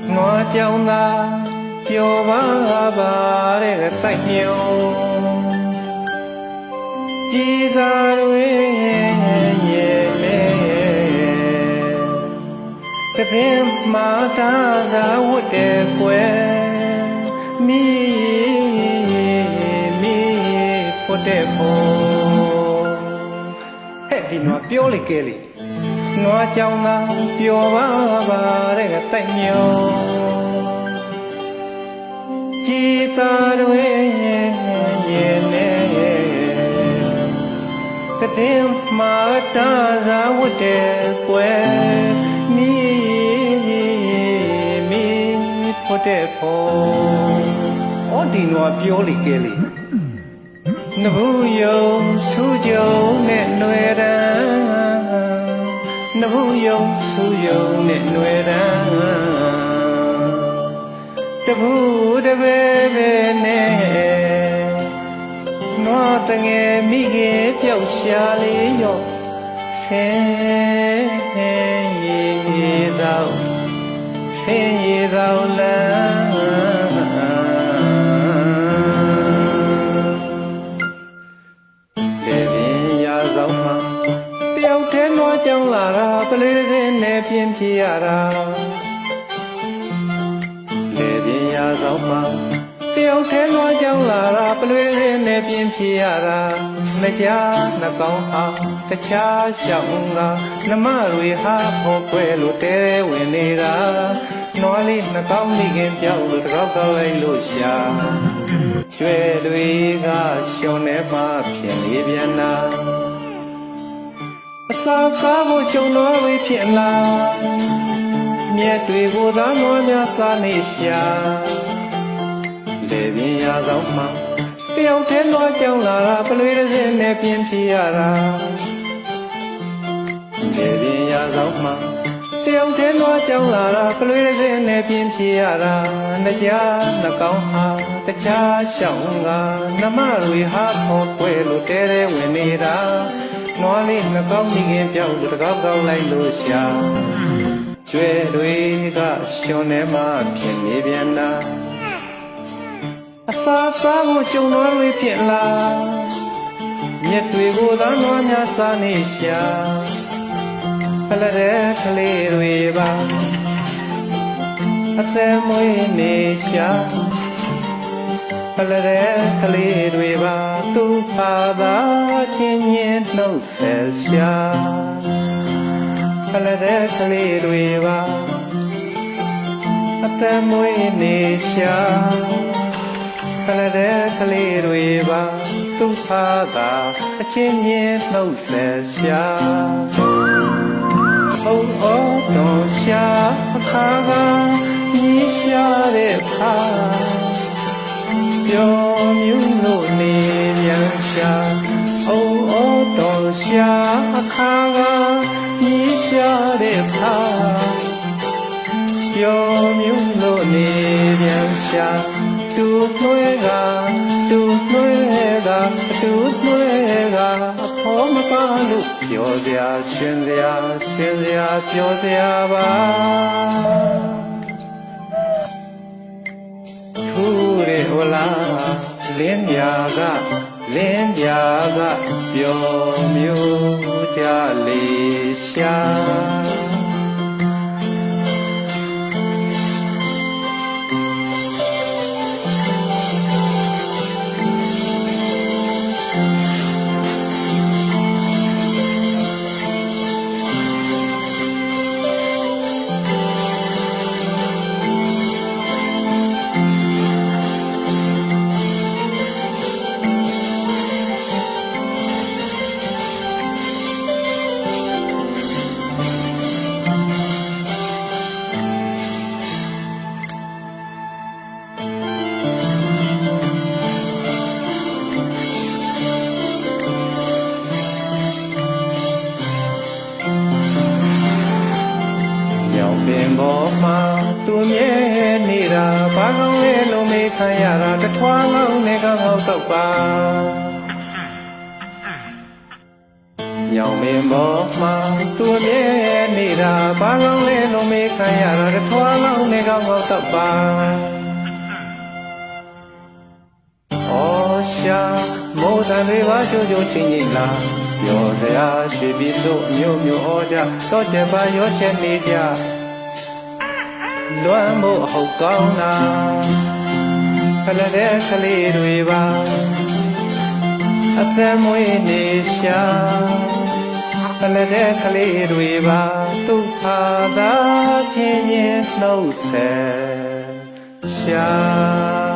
နွားကြောင်သာပျော်ပါပါတဲ့စိုက်မြုံကြည်သာတွေရဲ့ကတဲ့မာတာသာဝတ်တဲ့ကွယ်မိဖို့တဲ့ဖို့ဟဲ့ဒီနွားပြောလေကဲလေနွားကြောင်သာပျော်ပါပါတဲ့စိုက်မြုံကြည်သာတွေရဲ့ကတဲ့မာတာသာဝတ်တဲ့ကွယ်မိဖို့တဲ့ဖို့အော်ဒီနွားပြောလေကဲလေနဘူးယုံဆူကြုံနဲ့ຫນွယ်တန်းနဘူးယုံဆူယုံနဲ့ຫນွယ်တန်းတဘူးတပဲပဲနဲ့နွားတငယ်မိခင်ပြောက်ရှာလေးရော့ဆင်းရည်တော့ဆင်းရည်တော့လမ်းတဲ့ရင်ရာဆောင်မှာတယောက်တည်းနွားကြောင်လာတာပလေးစင်းနဲ့ပြင်းပြရတာတဲ့ရင်ရာဆောင်မှာတယောက်တည်းနွားကြောင်လာတာပလေးစင်းနဲ့ပြင်းပြရတာနှစ်ကြားနှစ်ကောင်းဟာတခြားရှောင်းကနှမတွေဟာဖို့ခွဲလို့တဲဝင်နေတာနွားလေးနှကောင်းမိခင်ပြောက်လို့တကောက်ကောက်လိုက်လို့ရှာကျွဲတွေကရှုံနေမှဖြစ်နေပြန်တာအစာစားဖို့ကြုံတော်ဝေးဖြစ်လာမြက်တွေကိုသာနွားများစားနေရှာလေပြင်းရဆောင်မှတယောက်တည်းနွားကြောင်လာတာပလွေတစ်စင်းနဲ့ပြင်းပြရတာလေပြင်းရဆောင်မှတယောက်တည်းနွားကြောင်လာတာပလွေတစ်စင်းနဲ့ပြင်းပြရတာနှစ်ကြားနှစ်ကောင်းဟာတခြားရှောင်းကနှမတွေဟာဖို့ခွဲလို့တဲတဲဝင်နေတာနွားလေးနှစ်ကောင်းမိခင်ပြောက်လို့တကောက်ကောက်လိုက်လို့ရှာကျွဲတွေကရှုံနေမှဖြစ်နေပြန်တာအစာစားဖို့ကြုံတော်တွေဖြစ်လာမြက်တွေကိုသာနွားများစားနေရှာဖလတဲ့ကလေးတွေပါအသက်မွေးနေရှာဖလတဲ့ကလေးတွေပါသူ့ဖာသာချင်းချင်းနှုတ်ဆက်ရှာဖလတဲ့ကလေးတွေပါအသက်မွေးနေရှာဖလတဲ့ကလေးတွေပါသူ့ဖာသာအချင်းချင်းနှုတ်ဆက်ရှာအိုးအော်တော်ရှာအခါကမြည်ရှာတဲ့ဖာပြောမြူးလို့နေပြန်ရှာအိုးအော်တော်ရှာအခါကမြည်ရှာတဲ့ဖာပြောမြူးလို့နေပြန်ရှာတူနှွဲကတူနှွဲကအတူနှွဲကအဖော်မပါလို့ပြောစရာရှင်စရာရှင်စရာပြောစရာပါထူရဲဟလားလင်းပြာကပြောမျိုးကြလေးရှာပင်ပေါ်မှာသူမြဲနေတာဘာကောင်းလဲလုံးမေးခံရတာတထွားလောင်းနဲ့ကောင်းတော့ပါညေ မြောင်မင်းပေါ်မှာသူအမြဲနေတာဘာလောင်းလဲလုံးမေးခံရတာတထွားလောင်းနေကောင်းကောင်းသတ်ပါဩရှာမိုးတန်တွေပါချိုးချိုးချင်းကြီးလာပြောစရာရွှေပြည်စို့အမျိုးမျိုးဩကြတော့ချက်ပါရောချက်နေကြလွမ်းမို့အဟုတ်ကောင်းတာဖလတဲ့ကလေးတွေပါအသက်မွေးနေရှာဖလတဲ့ကလေးတွေပါသူခါသာချင်းရင်နှုတ်ဆက်ရှာ